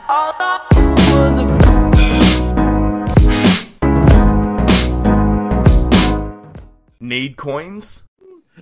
All I was a Need coins?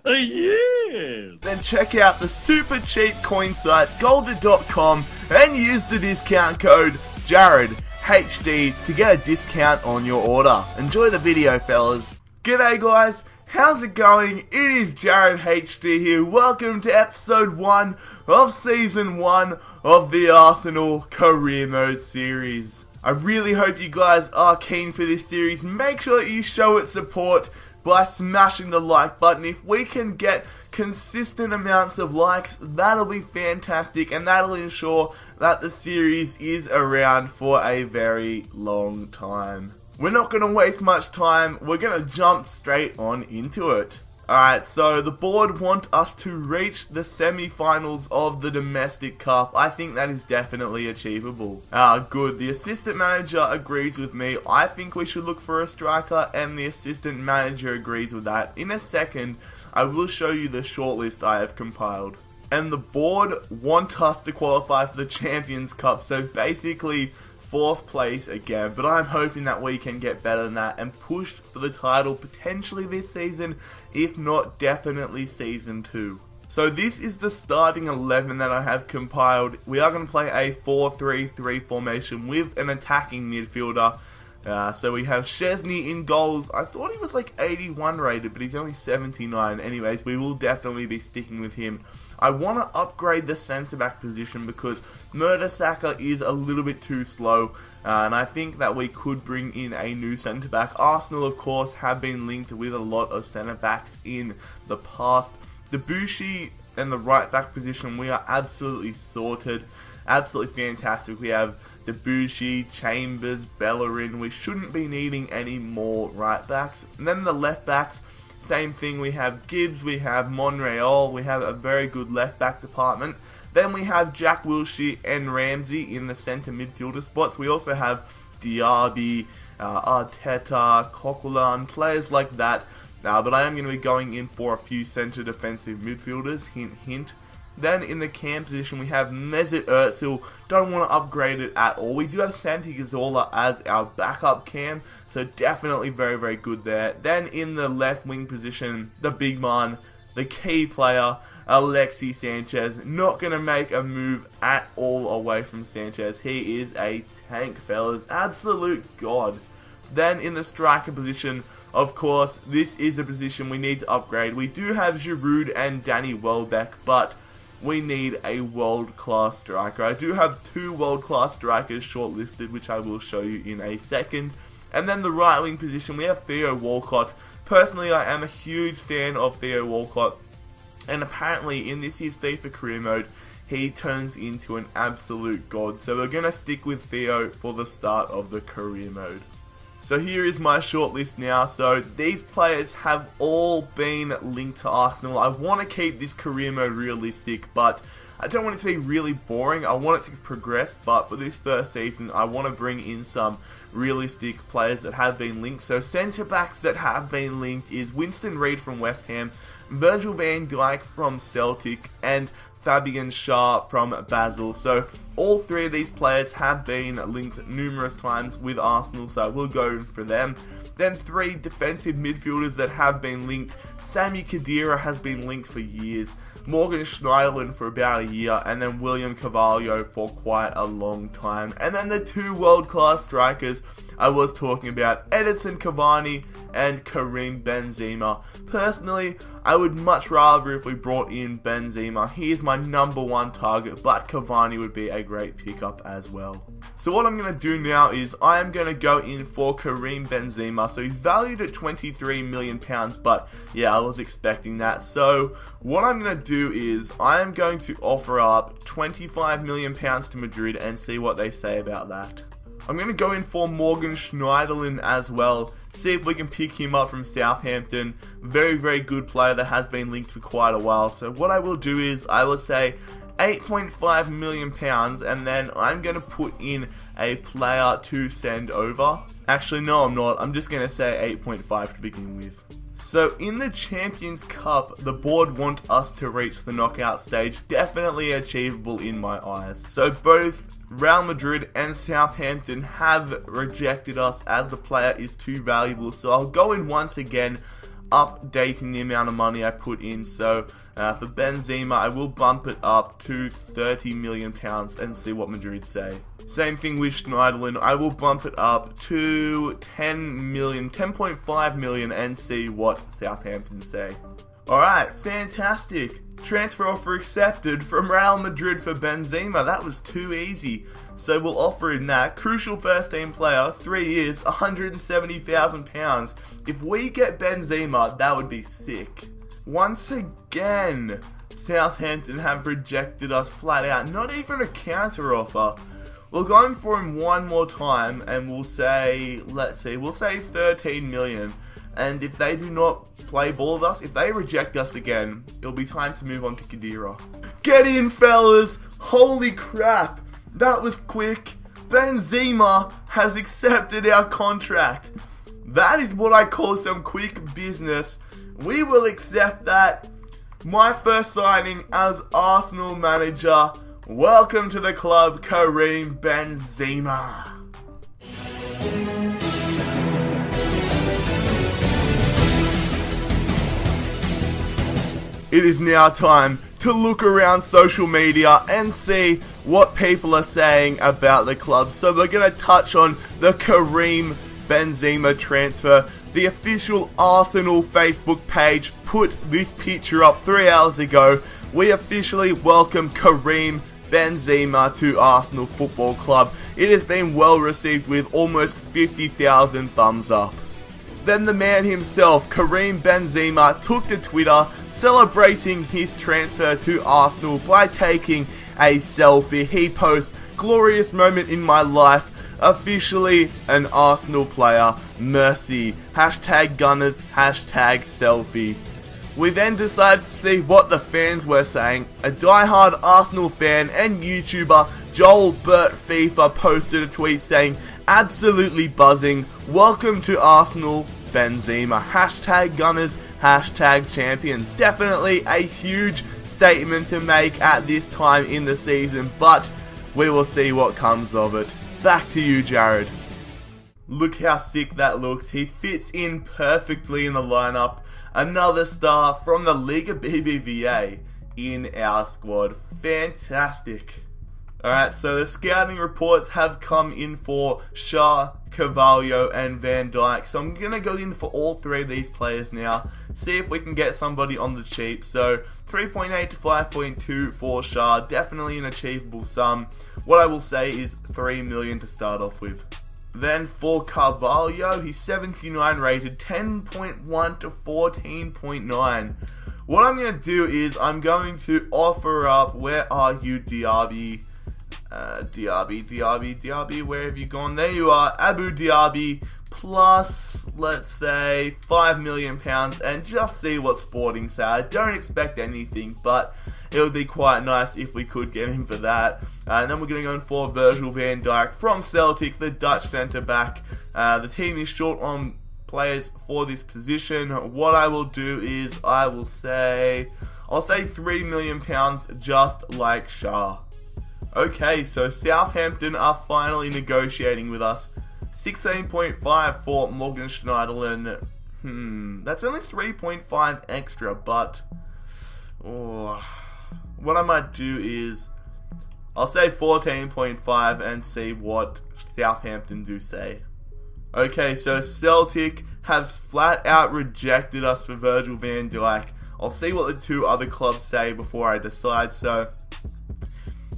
Yes! Then check out the super cheap coin site golden.com and use the discount code JarradHD to get a discount on your order. Enjoy the video, fellas. G'day guys, how's it going? It is JarradHD here. Welcome to episode 1 of season 1 of the Arsenal Career Mode series. I really hope you guys are keen for this series. Make sure that you show it support by smashing the like button. If we can get consistent amounts of likes, that'll be fantastic, and that'll ensure that the series is around for a very long time. We're not going to waste much time, we're going to jump straight on into it. Alright, so the board want us to reach the semi-finals of the domestic cup. I think that is definitely achievable. Good. The assistant manager agrees with me. I think we should look for a striker, and the assistant manager agrees with that. In a second, I will show you the shortlist I have compiled. And the board want us to qualify for the Champions Cup, so basically 4th place again, but I'm hoping that we can get better than that and push for the title potentially this season, if not definitely season 2. So this is the starting 11 that I have compiled. We are going to play a 4-3-3 formation with an attacking midfielder. So we have Szczesny in goals. I thought he was like 81 rated, but he's only 79. Anyways, we will definitely be sticking with him. I want to upgrade the centre-back position because Mertesacker is a little bit too slow, and I think that we could bring in a new centre-back. Arsenal, of course, have been linked with a lot of centre-backs in the past. Debussy and the right-back position, we are absolutely sorted. Absolutely fantastic. We have Debussy, Chambers, Bellerin. We shouldn't be needing any more right-backs. And then the left-backs, same thing. We have Gibbs, we have Monreal, we have a very good left-back department. Then we have Jack Wilshere and Ramsey in the centre midfielder spots. We also have Diaby, Arteta, Coquelin, players like that. But I am going to be going in for a few centre defensive midfielders, hint hint. Then in the cam position we have Mesut Özil. Don't want to upgrade it at all. We do have Santi Cazorla as our backup cam, so definitely very, very good there. Then in the left wing position, the big man, the key player, Alexis Sanchez. Not going to make a move at all away from Sanchez. He is a tank, fellas. Absolute god. Then in the striker position, of course, this is a position we need to upgrade. We do have Giroud and Danny Welbeck, but we need a world-class striker. I do have 2 world-class strikers shortlisted, which I will show you in a second. And then the right wing position, we have Theo Walcott. Personally, I am a huge fan of Theo Walcott, and apparently in this year's FIFA career mode, he turns into an absolute god. So we're going to stick with Theo for the start of the career mode. So here is my shortlist now. So these players have all been linked to Arsenal. I want to keep this career mode realistic, but I don't want it to be really boring. I want it to progress, but for this first season, I want to bring in some realistic players that have been linked. So centre-backs that have been linked is Winston Reid from West Ham, Virgil van Dijk from Celtic, and Fabian Schär from Basel. So all 3 of these players have been linked numerous times with Arsenal, so we'll go for them. Then 3 defensive midfielders that have been linked. Sami Khedira has been linked for years, Morgan Schneiderlin for about a year, and then William Carvalho for quite a long time. And then the 2 world-class strikers I was talking about, Edinson Cavani and Karim Benzema. Personally, I would much rather if we brought in Benzema. He is my #1 target, but Cavani would be a great pickup as well. So what I'm going to do now is I am going to go in for Karim Benzema. So he's valued at £23 million, but yeah, I was expecting that. So what I'm going to do is I am going to offer up £25 million to Madrid and see what they say about that. I'm going to go in for Morgan Schneiderlin as well. See if we can pick him up from Southampton. Very, very good player that has been linked for quite a while. So what I will do is I will say £8.5 million, and then I'm going to put in a player to send over. Actually, no, I'm not. I'm just going to say 8.5 to begin with. So in the Champions Cup, the board want us to reach the knockout stage. Definitely achievable in my eyes. So both Real Madrid and Southampton have rejected us as the player is too valuable. So I'll go in once again, updating the amount of money I put in. So for Benzema, I will bump it up to £30 million and see what Madrid say. Same thing with Schneiderlin, I will bump it up to 10.5 million and see what Southampton say. Alright, fantastic. Transfer offer accepted from Real Madrid for Benzema. That was too easy. So we'll offer him that. Crucial first team player, 3 years, £170,000. If we get Benzema, that would be sick. Once again, Southampton have rejected us flat out. Not even a counter offer. We'll go in for him one more time and we'll say, we'll say 13 million. And if they do not play ball with us, if they reject us again, it'll be time to move on to Khedira. Get in, fellas! Holy crap! That was quick. Benzema has accepted our contract. That is what I call some quick business. We will accept that. My first signing as Arsenal manager. Welcome to the club, Karim Benzema. It is now time to look around social media and see what people are saying about the club. So we're going to touch on the Karim Benzema transfer. The official Arsenal Facebook page put this picture up 3 hours ago. We officially welcome Karim Benzema to Arsenal Football Club. It has been well received with almost 50,000 thumbs up. Then the man himself, Karim Benzema, took to Twitter celebrating his transfer to Arsenal by taking a selfie. He posts, "Glorious moment in my life, officially an Arsenal player, mercy, hashtag Gunners, hashtag selfie." We then decided to see what the fans were saying. A diehard Arsenal fan and YouTuber Joel Burt FIFA posted a tweet saying, "Absolutely buzzing, welcome to Arsenal, Benzema, hashtag Gunners, hashtag champions." Definitely a huge statement to make at this time in the season, but we will see what comes of it. Back to you, Jared. Look how sick that looks. He fits in perfectly in the lineup. Another star from the Liga BBVA in our squad. Fantastic. Alright, so the scouting reports have come in for Shah, Carvalho and Van Dijk. So I'm going to go in for all three of these players now. See if we can get somebody on the cheap. So 3.8 to 5.2 for Shah. Definitely an achievable sum. What I will say is 3 million to start off with. Then for Carvalho, he's 79 rated, 10.1 to 14.9. What I'm going to do is I'm going to offer up, where are you, Diaby? Diaby, where have you gone? There you are, Abu Diaby, plus, let's say, £5 million, and just see what Sporting say. I don't expect anything, but it would be quite nice if we could get him for that. And then we're going to go in for Virgil van Dijk from Celtic, the Dutch centre-back. The team is short on players for this position. What I will do is I'll say £3 million, just like Shah. Okay, so Southampton are finally negotiating with us. 16.5 for Morgan Schneiderlin. That's only 3.5 extra, but what I might do is I'll say 14.5 and see what Southampton do say. Okay, so Celtic have flat out rejected us for Virgil van Dijk. I'll see what the two other clubs say before I decide. So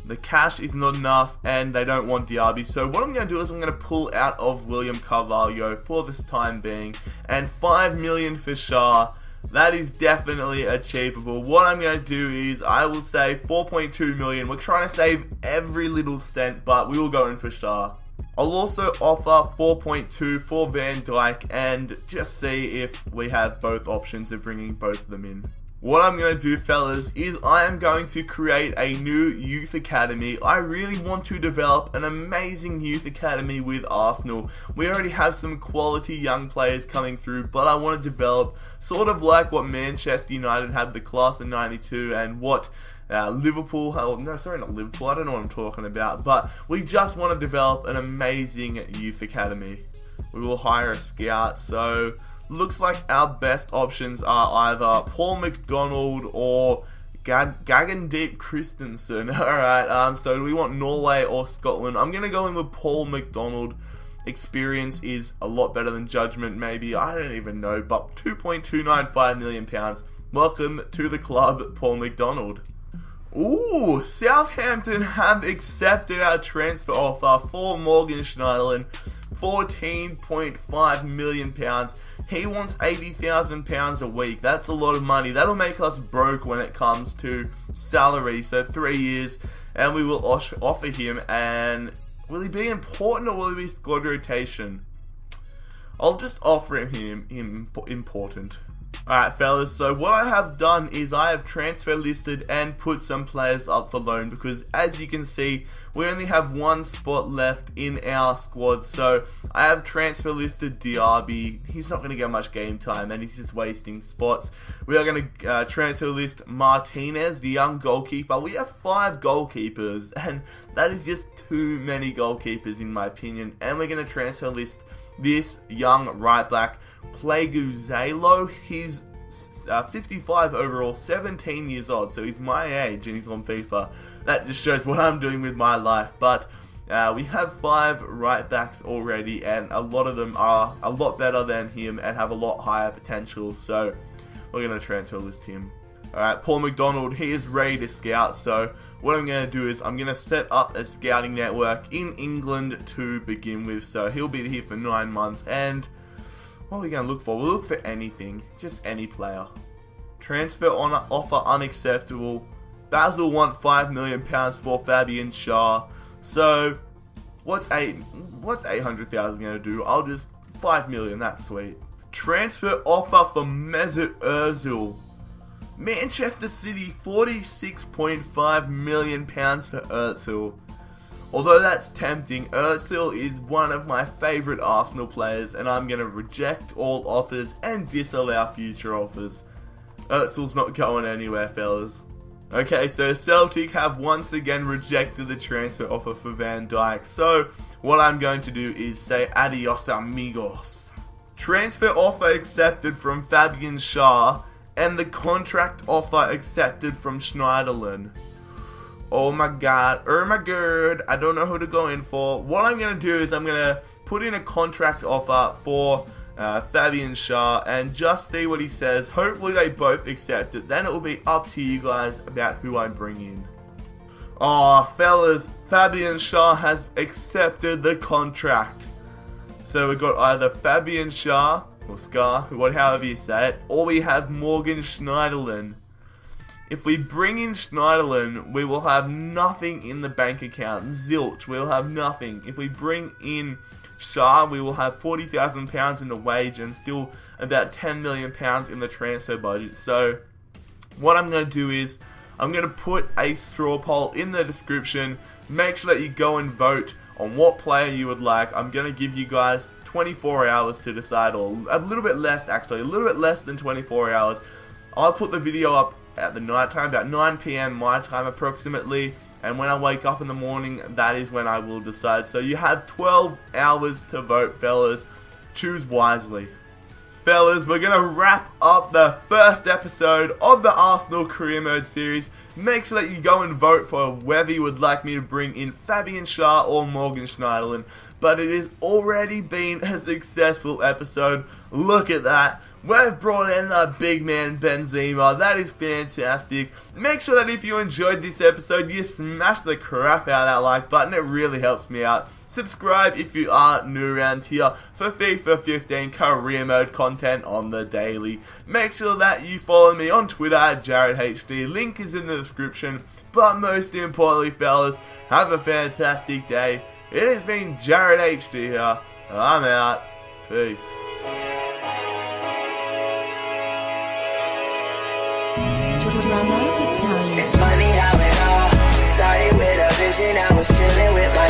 the cash is not enough and they don't want Diaby. So what I'm going to do is I'm going to pull out of William Carvalho for this time being. And 5 million for Shah. That is definitely achievable. What I'm going to do is I will say 4.2 million. We're trying to save every little cent, but we will go in for Shah. I'll also offer 4.2 for Van Dijk and just see if we have both options of bringing both of them in. What I'm going to do, fellas, is I am going to create a new youth academy. I really want to develop an amazing youth academy with Arsenal. We already have some quality young players coming through, but I want to develop sort of like what Manchester United had, the class of 92, and what Liverpool, no, sorry, not Liverpool, I don't know what I'm talking about, but we just want to develop an amazing youth academy. We will hire a scout, so looks like our best options are either Paul McDonald or Gagendeep Christensen. Alright, so do we want Norway or Scotland? I'm going to go in with Paul McDonald. Experience is a lot better than judgment, maybe. I don't even know, but £2.295 million. Welcome to the club, Paul McDonald. Ooh, Southampton have accepted our transfer offer for Morgan Schneiderlin, £14.5 million. He wants £80,000 a week. That's a lot of money. That'll make us broke when it comes to salary. So 3 years, and we will offer him. And will he be important or will he be squad rotation? I'll just offer him important. Alright, fellas, so what I have done is I have transfer listed and put some players up for loan, because as you can see, we only have one spot left in our squad. So I have transfer listed Diaby. He's not going to get much game time and he's just wasting spots. We are going to transfer list Martinez, the young goalkeeper. We have 5 goalkeepers, and that is just too many goalkeepers in my opinion. And we're going to transfer list this young right back, Plaguzelo. He's 55 overall, 17 years old, so he's my age and he's on FIFA. That just shows what I'm doing with my life. But we have 5 right backs already, and a lot of them are a lot better than him and have a lot higher potential, so we're going to transfer list him. Alright, Paul McDonald, he is ready to scout, so what I'm going to do is I'm going to set up a scouting network in England to begin with. So he'll be here for 9 months, and what are we going to look for? We'll look for anything, just any player. Transfer offer unacceptable. Basel want £5 million for Fabian Schär. So what's 800,000 going to do? I'll just 5 million, that's sweet. Transfer offer for Mesut Ozil. Manchester City, £46.5 million for Ozil. Although that's tempting, Ozil is one of my favourite Arsenal players, and I'm going to reject all offers and disallow future offers. Ozil's not going anywhere, fellas. Okay, so Celtic have once again rejected the transfer offer for Van Dijk. So what I'm going to do is say adios amigos. Transfer offer accepted from Fabian Schär, and the contract offer accepted from Schneiderlin. Oh my god, I don't know who to go in for. What I'm going to do is I'm going to put in a contract offer for Fabian Schär and just see what he says. Hopefully they both accept it. Then it will be up to you guys about who I bring in. Oh, fellas, Fabian Schär has accepted the contract. So we've got either Fabian Schär, or Scar, however you say it, or we have Morgan Schneiderlin. If we bring in Schneiderlin, we will have nothing in the bank account. Zilch, we'll have nothing. If we bring in Schär, we will have £40,000 in the wage and still about £10 million in the transfer budget. So what I'm going to do is I'm going to put a straw poll in the description. Make sure that you go and vote on what player you would like. I'm going to give you guys 24 hours to decide, or a little bit less actually, a little bit less than 24 hours. I'll put the video up at the night time, about 9 PM my time approximately, and when I wake up in the morning, that is when I will decide. So you have 12 hours to vote, fellas. Choose wisely. Fellas, we're going to wrap up the first episode of the Arsenal Career Mode series. Make sure that you go and vote for whether you would like me to bring in Fabian Schär or Morgan Schneiderlin. But it has already been a successful episode. Look at that. We've brought in the big man Benzema. That is fantastic. Make sure that if you enjoyed this episode, you smash the crap out of that like button. It really helps me out. Subscribe if you are new around here for FIFA 15 career mode content on the daily. Make sure that you follow me on Twitter at JarradHD. Link is in the description. But most importantly, fellas, have a fantastic day. It has been JarradHD here. I'm out. Peace. was chilling with my